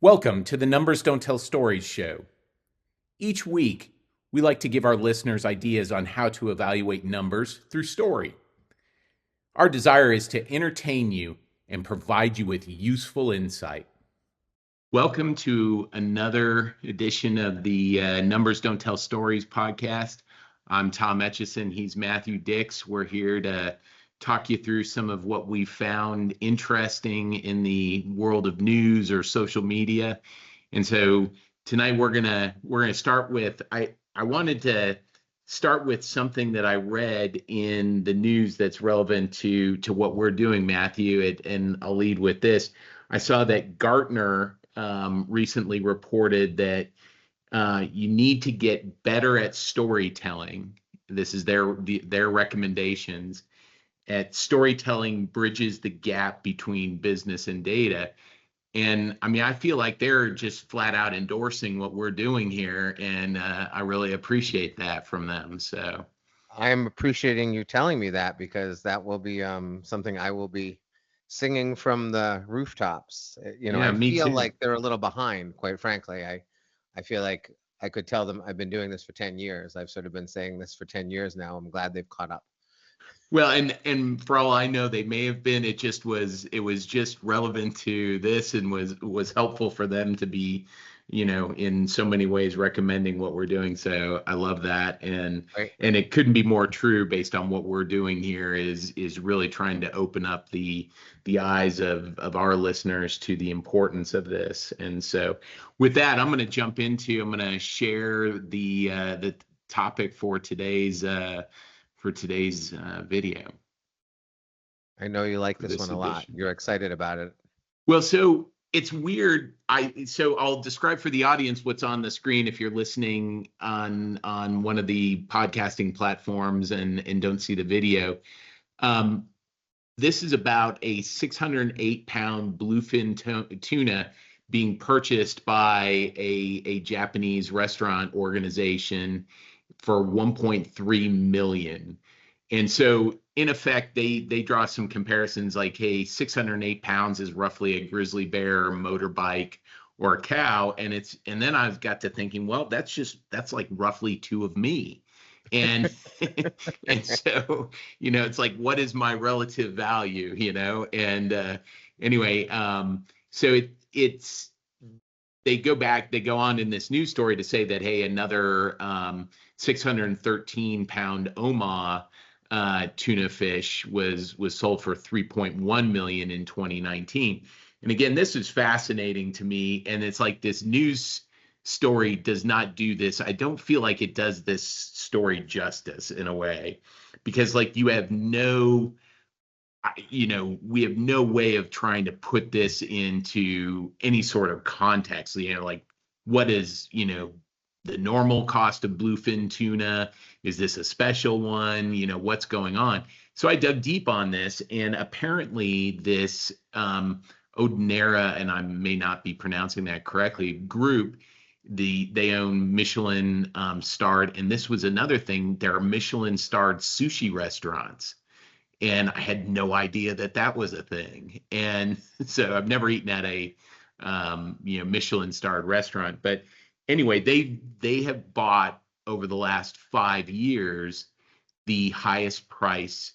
Welcome to the Numbers Don't Tell Stories show. Each week, we like to give our listeners ideas on how to evaluate numbers through story. Our desire is to entertain you and provide you with useful insight. Welcome to another edition of the Numbers Don't Tell Stories podcast. I'm Tom Etchison. He's Matthew Dix. We're here to talk you through some of what we found interesting in the world of news or social media. And so tonight we're gonna start with I wanted to start with something that I read in the news that's relevant to what we're doing, Matthew. And I'll lead with this. I saw that Gartner recently reported that you need to get better at storytelling. This is their recommendations. At storytelling bridges the gap between business and data. And I mean, I feel like they're just flat out endorsing what we're doing here, and I really appreciate that from them. So I'm appreciating you telling me that because that will be something I will be singing from the rooftops. yeah, I me feel too. like they're a little behind, quite frankly. I feel like I could tell them I've been doing this for 10 years. I've sort of been saying this for 10 years now. I'm glad they've caught up. Well, and for all I know, they may have been. It was just relevant to this and was helpful for them to be, in so many ways recommending what we're doing. So I love that, Right. and it couldn't be more true based on what we're doing here. Is really trying to open up the eyes of our listeners to the importance of this. And so with that, I'm going to jump into. I'm going to share the topic for today's video I know you like for this this one a lot. edition. You're excited about it. Well, so it's weird. I'll describe for the audience what's on the screen if you're listening on one of the podcasting platforms and don't see the video. Um, this is about a 608-pound bluefin tuna being purchased by a Japanese restaurant organization for 1.3 million. And so in effect, they draw some comparisons like, hey, 608 pounds is roughly a grizzly bear, or motorbike, or a cow. And then I've got to thinking, well, that's like roughly two of me. And and so, it's like, what is my relative value, And anyway, so it's they go on in this news story to say that, hey, another 613-pound Oma tuna fish was sold for 3.1 million in 2019. And again, this is fascinating to me. And it's like this news story does not do this. I don't feel like it does this story justice in a way, because like we have no way of trying to put this into any sort of context, like what is, the normal cost of bluefin tuna? Is this a special one? What's going on? So I dug deep on this, and apparently this Odinera, and I may not be pronouncing that correctly, group, they own Michelin starred, and this was another thing. There are Michelin starred sushi restaurants, and I had no idea that that was a thing. And so I've never eaten at a Michelin starred restaurant, but anyway, they have bought over the last 5 years the highest price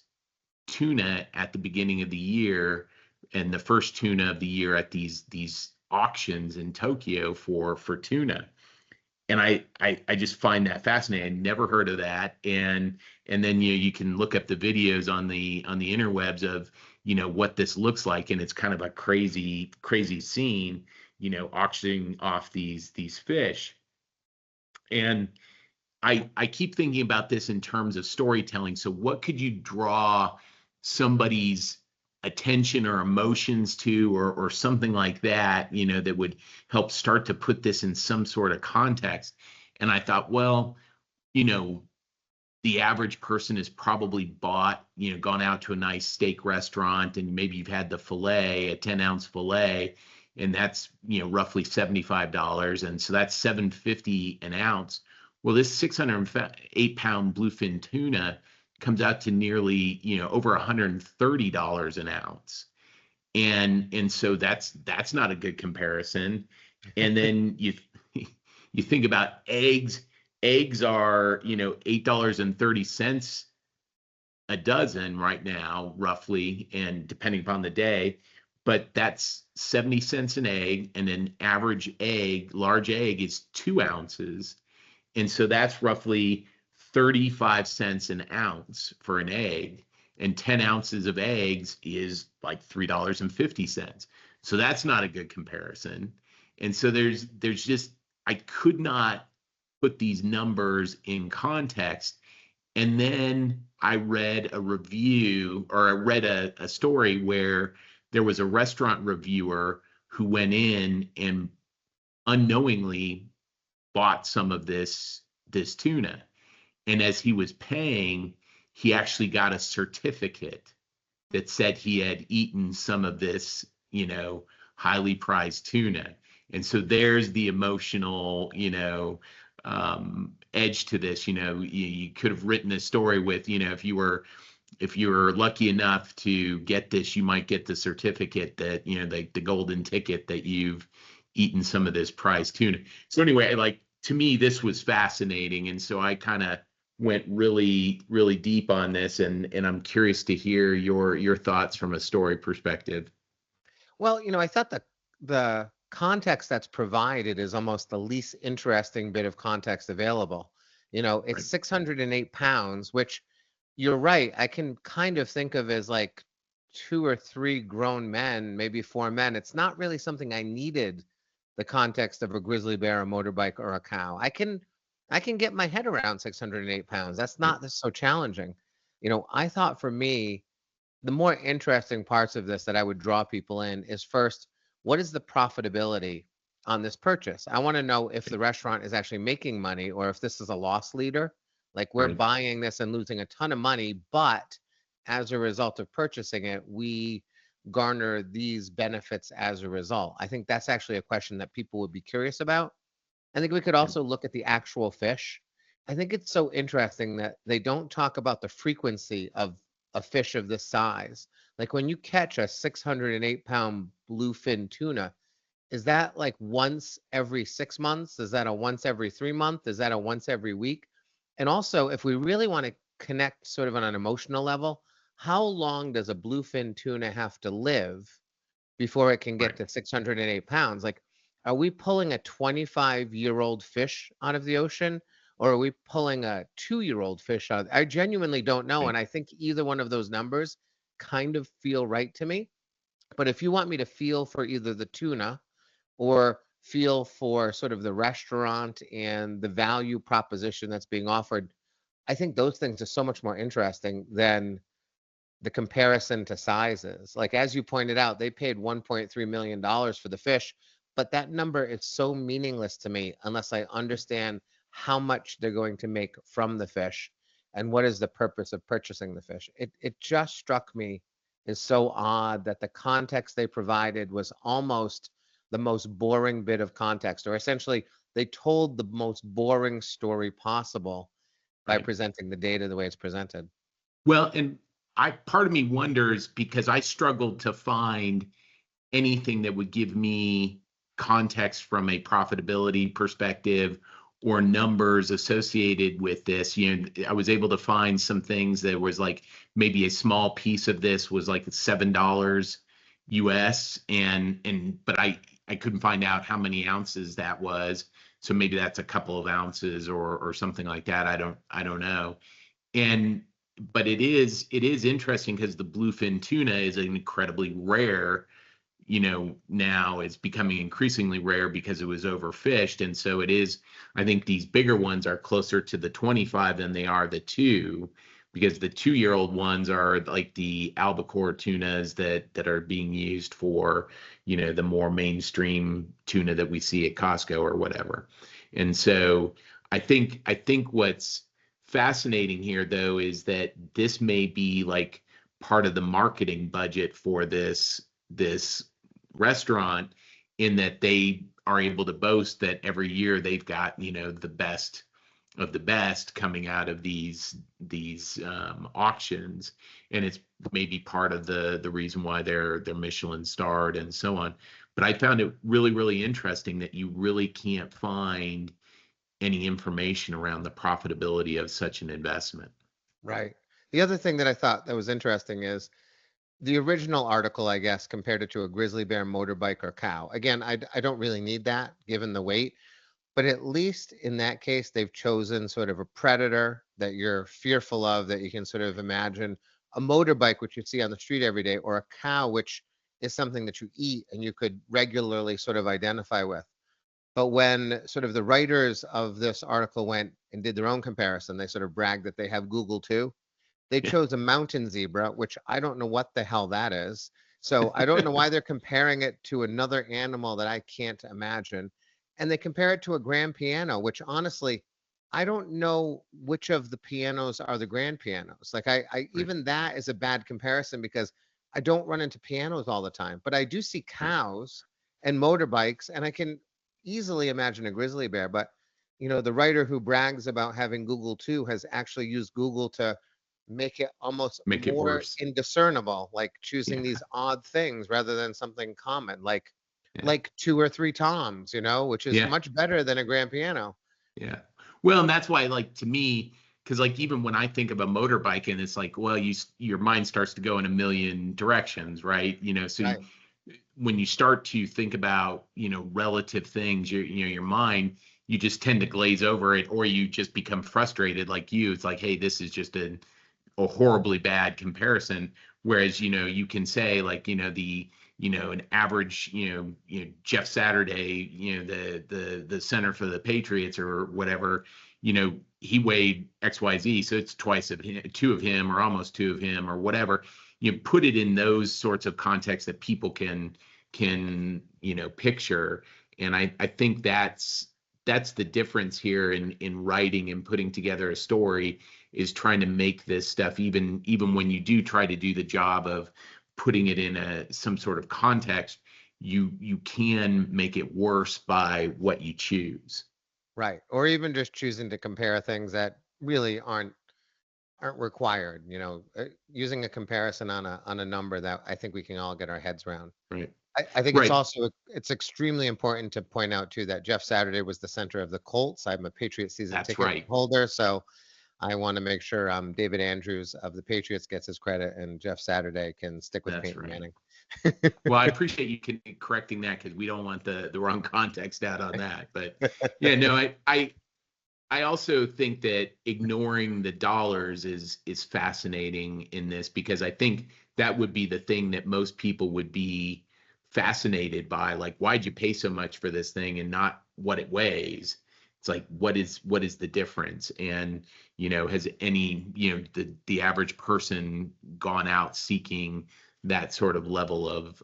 tuna at the beginning of the year, and the first tuna of the year at these auctions in Tokyo for tuna. And I just find that fascinating. I never heard of that. And then you can look up the videos on the interwebs of what this looks like, and it's kind of a crazy scene, auctioning off these fish. And I keep thinking about this in terms of storytelling. So what could you draw somebody's attention or emotions to, or something like that, that would help start to put this in some sort of context? And I thought, well, you know, the average person has probably gone out to a nice steak restaurant, and maybe you've had the filet, a 10-ounce filet, and that's, roughly $75. And so that's $7.50 an ounce. Well, this 608-pound bluefin tuna comes out to nearly, over $130 an ounce. And so that's not a good comparison. And then you think about eggs. Eggs are, $8.30 a dozen right now, roughly, and depending upon the day. But that's 70 cents an egg, and an average egg, large egg, is 2 ounces. And so that's roughly 35 cents an ounce for an egg. And 10 ounces of eggs is like $3.50. So that's not a good comparison. And so there's just, I could not put these numbers in context. And then I read a review, or I read a story where there was a restaurant reviewer who went in and unknowingly bought some of this tuna. And as he was paying, he actually got a certificate that said he had eaten some of this, highly prized tuna. And so there's the emotional, edge to this. You could have written a story with, if you were lucky enough to get this, you might get the certificate that, the golden ticket that you've eaten some of this prized tuna. So anyway, like, to me, this was fascinating. And so I kind of went really, really deep on this, and I'm curious to hear your thoughts from a story perspective. Well, I thought the context that's provided is almost the least interesting bit of context available. It's Right. 608 pounds, which you're right. I can kind of think of as like two or three grown men, maybe four men. It's not really something I needed the context of a grizzly bear, a motorbike, or a cow. I can get my head around 608 pounds. That's Right. not so challenging. I thought for me, the more interesting parts of this that I would draw people in is first, what is the profitability on this purchase? I want to know if the restaurant is actually making money or if this is a loss leader. Like we're Right. buying this and losing a ton of money, but as a result of purchasing it, we garner these benefits as a result. I think that's actually a question that people would be curious about. I think we could Yeah. also look at the actual fish. I think it's so interesting that they don't talk about the frequency of a fish of this size. Like when you catch a 608-pound bluefin tuna, is that like once every 6 months? Is that a once every 3 month? Is that a once every week? And also, if we really want to connect sort of on an emotional level, how long does a bluefin tuna have to live before it can get Right. to 608 pounds? Like, are we pulling a 25-year-old fish out of the ocean, or are we pulling a 2-year-old fish out? I genuinely don't know. Right. And I think either one of those numbers kind of feel right to me. But if you want me to feel for either the tuna or feel for sort of the restaurant and the value proposition that's being offered, I think those things are so much more interesting than the comparison to sizes. Like as you pointed out, they paid $1.3 million for the fish, but that number is so meaningless to me unless I understand how much they're going to make from the fish and what is the purpose of purchasing the fish. It just struck me as so odd that the context they provided was almost the most boring bit of context, or essentially they told the most boring story possible by Right. presenting the data the way it's presented. Well, and part of me wonders, because I struggled to find anything that would give me context from a profitability perspective or numbers associated with this. I was able to find some things that was like maybe a small piece of this was like $7 US, and but I couldn't find out how many ounces that was. So maybe that's a couple of ounces or something like that. I don't know. And but it is interesting because the bluefin tuna is an incredibly rare, now it's becoming increasingly rare because it was overfished. And so it is, I think these bigger ones are closer to the 25 than they are the two, because the 2-year-old ones are like the albacore tunas that are being used for, the more mainstream tuna that we see at Costco or whatever. And so I think what's fascinating here though is that this may be like part of the marketing budget for this restaurant, in that they are able to boast that every year they've got, the best of the best coming out of these auctions. And it's maybe part of the reason why they're Michelin starred and so on. But I found it really, really interesting that you really can't find any information around the profitability of such an investment. Right. The other thing that I thought that was interesting is the original article, I guess, compared it to a grizzly bear, motorbike, or cow. Again, I don't really need that given the weight, but at least in that case, they've chosen sort of a predator that you're fearful of, that you can sort of imagine, a motorbike, which you see on the street every day, or a cow, which is something that you eat and you could regularly sort of identify with. But when sort of the writers of this article went and did their own comparison, they sort of bragged that they have Google too. They Yeah. chose a mountain zebra, which I don't know what the hell that is. So I don't know why they're comparing it to another animal that I can't imagine. And they compare it to a grand piano, which honestly, I don't know which of the pianos are the grand pianos. Like I Right. even that is a bad comparison because I don't run into pianos all the time, but I do see Right. cows and motorbikes, and I can easily imagine a grizzly bear. But the writer who brags about having Google too has actually used Google to make it almost Make it more worse. indiscernible, like choosing Yeah. these odd things rather than something common, like Yeah. like two or three toms, which is Yeah. much better than a grand piano. Yeah. Well, and that's why, like, to me, because like even when I think of a motorbike, and it's like, well, your mind starts to go in a million directions, right? So Right. when you start to think about, relative things, your mind, you just tend to glaze over it, or you just become frustrated, like you. It's like, hey, this is just a horribly bad comparison. Whereas, you can say like, an average, Jeff Saturday, the center for the Patriots or whatever, he weighed XYZ. So it's twice of him, two of him, or almost two of him, or whatever. You put it in those sorts of contexts that people can, picture. And I think that's the difference here in writing and putting together a story, is trying to make this stuff, even when you do try to do the job of putting it in some sort of context, you can make it worse by what you choose. Right. Or even just choosing to compare things that really aren't required, using a comparison on a number that I think we can all get our heads around. Right. I think Right. it's extremely important to point out too that Jeff Saturday was the center of the Colts. I'm a Patriot season That's ticket right. holder, so I want to make sure David Andrews of the Patriots gets his credit and Jeff Saturday can stick with That's Peyton right. Manning. Well, I appreciate you correcting that, because we don't want the wrong context out on that. But yeah, no, I also think that ignoring the dollars is fascinating in this, because I think that would be the thing that most people would be fascinated by. Like, why'd you pay so much for this thing and not what it weighs? It's like, what is the difference? And, has any, the average person gone out seeking that sort of level of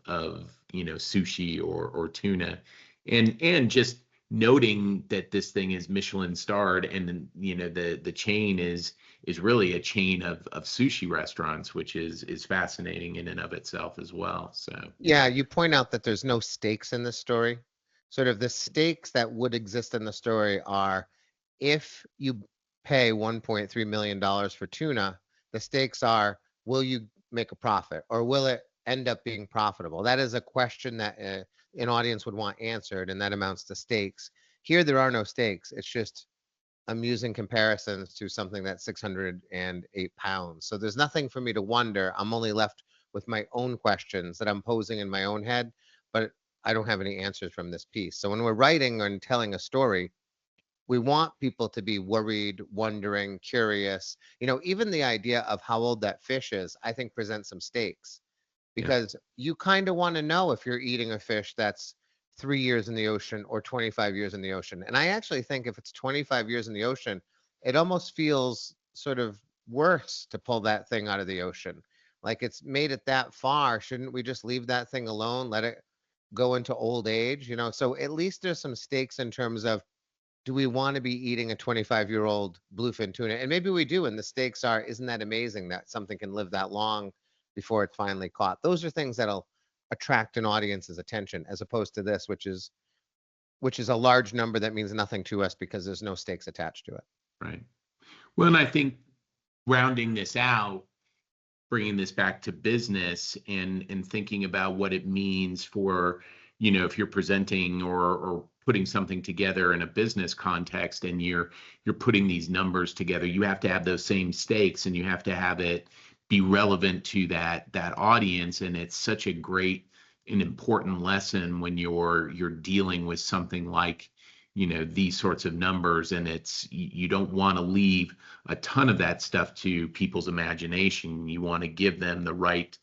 sushi or tuna? And just noting that this thing is Michelin starred, and then, the chain is really a chain of sushi restaurants, which is fascinating in and of itself as well. So Yeah, you point out that there's no stakes in this story. Sort of the stakes that would exist in the story are if you pay $1.3 million for tuna, the stakes are, will you make a profit or will it end up being profitable? That is a question that an audience would want answered, and that amounts to stakes. Here, there are no stakes. It's just amusing comparisons to something that's 608 pounds. So there's nothing for me to wonder. I'm only left with my own questions that I'm posing in my own head, but I don't have any answers from this piece. So when we're writing and telling a story, we want people to be worried, wondering, curious. Even the idea of how old that fish is, I think presents some stakes, yeah, because you kind of want to know if you're eating a fish that's 3 years in the ocean or 25 years in the ocean. And I actually think if it's 25 years in the ocean, it almost feels sort of worse to pull that thing out of the ocean. Like it's made it that far. Shouldn't we just leave that thing alone, let it go into old age? So at least there's some stakes in terms of, do we want to be eating a 25-year-old bluefin tuna? And maybe we do. And the stakes are, isn't that amazing that something can live that long before it's finally caught? Those are things that'll attract an audience's attention, as opposed to this, which is a large number that means nothing to us because there's no stakes attached to it. right. Well, and I think, rounding this out, bringing this back to business, and thinking about what it means for, if you're presenting or putting something together in a business context and you're putting these numbers together, you have to have those same stakes and you have to have it be relevant to that audience. And it's such a great and important lesson when you're dealing with something like these sorts of numbers. And you don't want to leave a ton of that stuff to people's imagination. You want to give them the right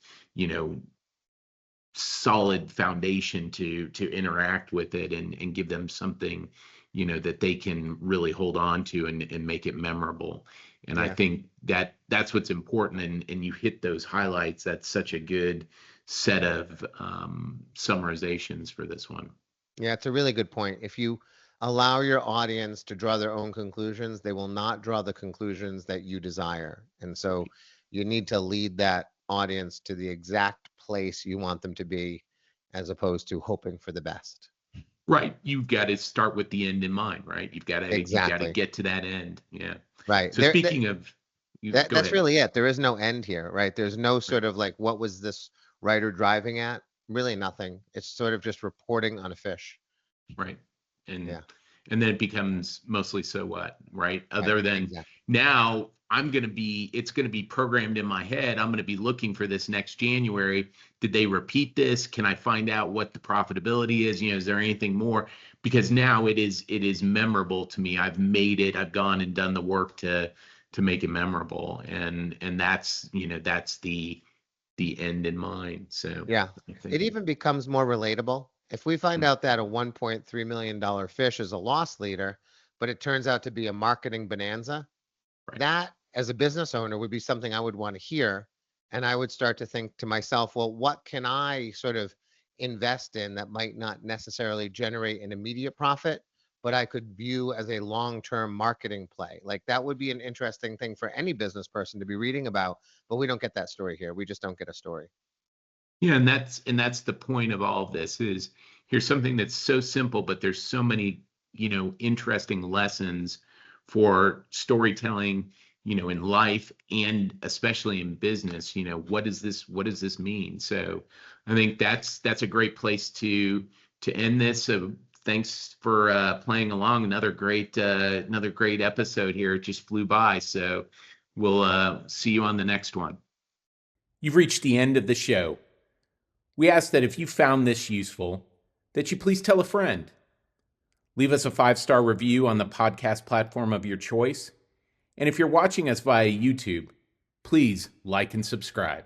solid foundation to interact with it and give them something that they can really hold on to and make it memorable. And I Yeah. think that's what's important, and you hit those highlights. That's such a good set of summarizations for this one. Yeah, it's a really good point. If you allow your audience to draw their own conclusions, they will not draw the conclusions that you desire. And so you need to lead that audience to the exact place you want them to be, as opposed to hoping for the best. Right. You've got to start with the end in mind, right? You've got to Exactly. get to that end. Yeah. Right. So speaking of, go That's ahead. really it. There is no end here, right? There's no sort of like, what was this writer driving at? Really nothing. It's sort of just reporting on a fish. Right. And Yeah. and then it becomes mostly so what, right? Right. Other than Exactly. now it's going to be programmed in my head. I'm going to be looking for this next January. Did they repeat this? Can I find out what the profitability is? Is there anything more? Because now it is memorable to me. I've made it. I've gone and done the work to make it memorable. And that's the end in mind. So Yeah. I It think, even becomes more relatable. If we find out that a $1.3 million fish is a loss leader, but it turns out to be a marketing bonanza, right. that as a business owner would be something I would want to hear. And I would start to think to myself, well, what can I sort of invest in that might not necessarily generate an immediate profit, but I could view as a long-term marketing play? Like that would be an interesting thing for any business person to be reading about, but we don't get that story here. We just don't get a story. Yeah, and that's the point of all of this is here's something that's so simple, but there's so many, interesting lessons for storytelling, in life and especially in business. What does this mean? So I think that's a great place to end this. So thanks for playing along. Another great episode here. It just flew by. So we'll see you on the next one. You've reached the end of the show. We ask that if you found this useful, that you please tell a friend. Leave us a 5-star review on the podcast platform of your choice. And if you're watching us via YouTube, please like and subscribe.